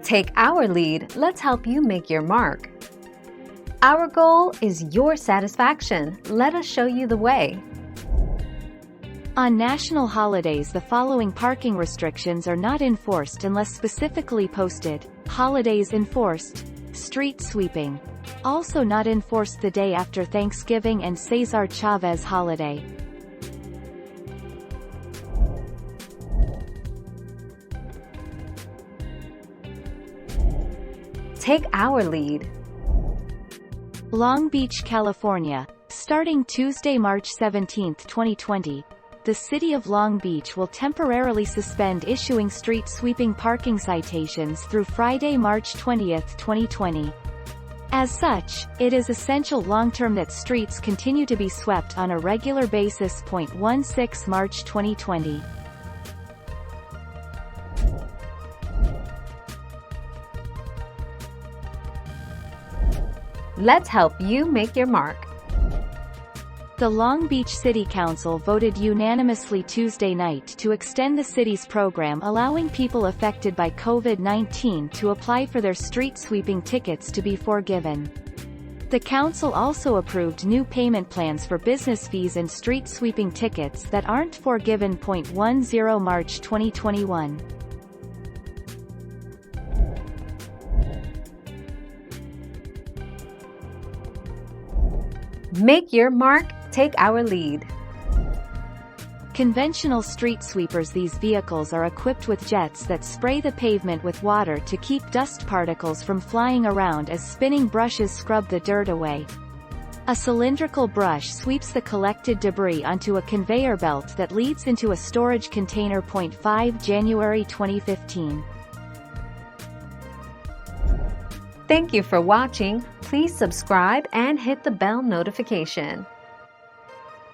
Take our lead, let's help you make your mark. Our goal is your satisfaction. Let us show you the way. On national holidays, the following parking restrictions are not enforced unless specifically posted. Holidays enforced. Street sweeping. Also not enforced the day after Thanksgiving and Cesar Chavez holiday. Take our lead. Long Beach, California. Starting Tuesday, March 17, 2020, the City of Long Beach will temporarily suspend issuing street sweeping parking citations through Friday, March 20, 2020. As such, it is essential long-term that streets continue to be swept on a regular basis. 16 March 2020. Let's help you make your mark. The Long Beach City Council voted unanimously Tuesday night to extend the city's program allowing people affected by COVID-19 to apply for their street sweeping tickets to be forgiven. The council also approved new payment plans for business fees and street sweeping tickets that aren't forgiven. 10 March 2021. Make your mark, take our lead. Conventional street sweepers. These vehicles are equipped with jets that spray the pavement with water to keep dust particles from flying around as spinning brushes scrub the dirt away. A cylindrical brush sweeps the collected debris onto a conveyor belt that leads into a storage container. 5 January 2015. Thank you for watching. Please subscribe and hit the bell notification.